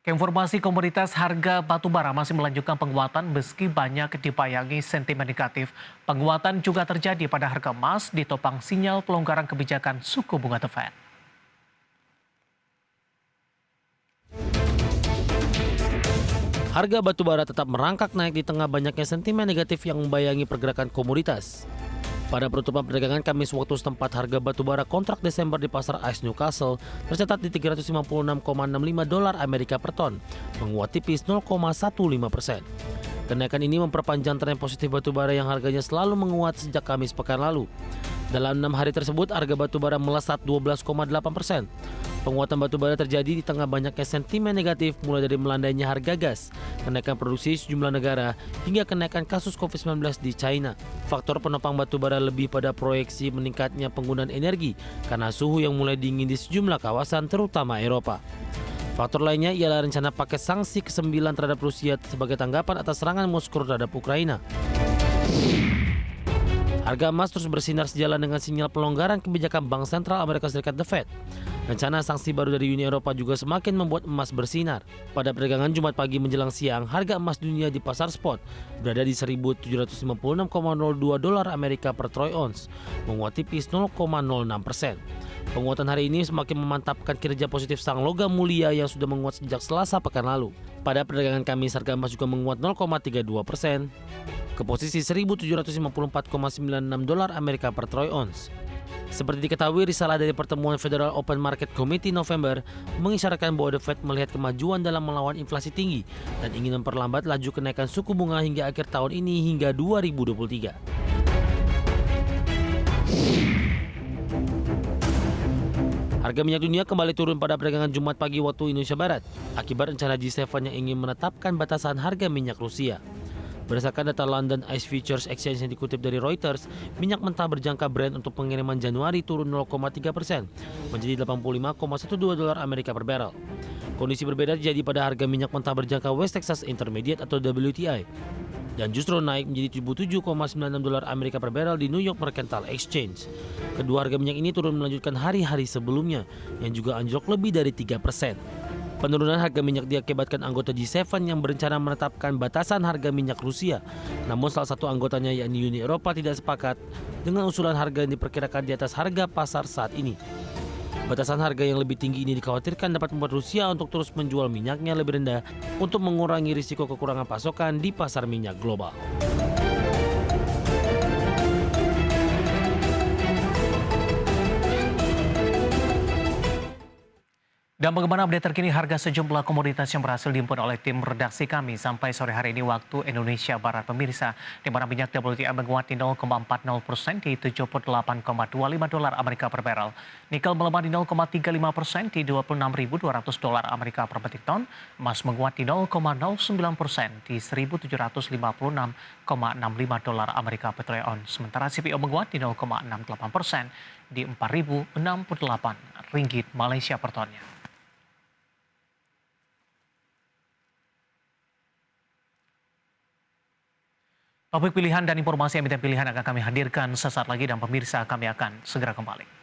Keinformasi komoditas harga batubara masih melanjutkan penguatan meski banyak dibayangi sentimen negatif. Penguatan juga terjadi pada harga emas ditopang sinyal pelonggaran kebijakan suku bunga The Fed. Harga batubara tetap merangkak naik di tengah banyaknya sentimen negatif yang membayangi pergerakan komoditas. Pada penutupan perdagangan Kamis waktu setempat, harga batubara kontrak Desember di pasar ICE Newcastle tercatat di $356,65 Amerika per ton, menguat tipis 0,15%. Kenaikan ini memperpanjang tren positif batubara yang harganya selalu menguat sejak Kamis pekan lalu. Dalam 6 hari tersebut, harga batubara melesat 12,8%. Penguatan batubara terjadi di tengah banyaknya sentimen negatif mulai dari melandainya harga gas, kenaikan produksi sejumlah negara, hingga kenaikan kasus COVID-19 di China. Faktor penopang batubara lebih pada proyeksi meningkatnya penggunaan energi karena suhu yang mulai dingin di sejumlah kawasan terutama Eropa. Faktor lainnya ialah rencana paket sanksi ke-9 terhadap Rusia sebagai tanggapan atas serangan Moskow terhadap Ukraina. Harga emas terus bersinar sejalan dengan sinyal pelonggaran kebijakan Bank Sentral Amerika Serikat The Fed. Rencana sanksi baru dari Uni Eropa juga semakin membuat emas bersinar. Pada perdagangan Jumat pagi menjelang siang, harga emas dunia di pasar spot berada di $1.756,02 Amerika per troy ounce, menguat tipis 0,06%. Penguatan hari ini semakin memantapkan kinerja positif sang logam mulia yang sudah menguat sejak Selasa pekan lalu. Pada perdagangan Kamis, harga emas juga menguat 0,32% ke posisi $1.754,96 Amerika per troy ounce. Seperti diketahui, risalah dari pertemuan Federal Open Market Committee November mengisyaratkan bahwa The Fed melihat kemajuan dalam melawan inflasi tinggi dan ingin memperlambat laju kenaikan suku bunga hingga akhir tahun ini hingga 2023. Harga minyak dunia kembali turun pada perdagangan Jumat pagi waktu Indonesia Barat akibat rencana G7 yang ingin menetapkan batasan harga minyak Rusia. Berdasarkan data London ICE Futures Exchange yang dikutip dari Reuters, minyak mentah berjangka Brent untuk pengiriman Januari turun 0,3% menjadi $85,12 Amerika per barrel. Kondisi berbeda terjadi pada harga minyak mentah berjangka West Texas Intermediate atau WTI dan justru naik menjadi $77,96 Amerika per barrel di New York Mercantile Exchange. Kedua harga minyak ini turun melanjutkan hari-hari sebelumnya yang juga anjlok lebih dari 3%. Penurunan harga minyak diakibatkan anggota G7 yang berencana menetapkan batasan harga minyak Rusia. Namun salah satu anggotanya yakni Uni Eropa tidak sepakat dengan usulan harga yang diperkirakan di atas harga pasar saat ini. Batasan harga yang lebih tinggi ini dikhawatirkan dapat membuat Rusia untuk terus menjual minyaknya lebih rendah untuk mengurangi risiko kekurangan pasokan di pasar minyak global. Dan bagaimana update terkini harga sejumlah komoditas yang berhasil dihimpun oleh tim redaksi kami sampai sore hari ini waktu Indonesia Barat, pemirsa, di mana minyak WTI menguat di 0,40% di $78,25 Amerika per barrel. Nikel melemah di 0,35% di $26.200 Amerika per metric ton. Emas menguat di 0,09% di $1.756,65 Amerika per troy ounce. Sementara CPO menguat di 0,68% di Rp4.068 Malaysia per tonnya. Topik pilihan dan informasi emiten pilihan akan kami hadirkan sesaat lagi dan pemirsa kami akan segera kembali.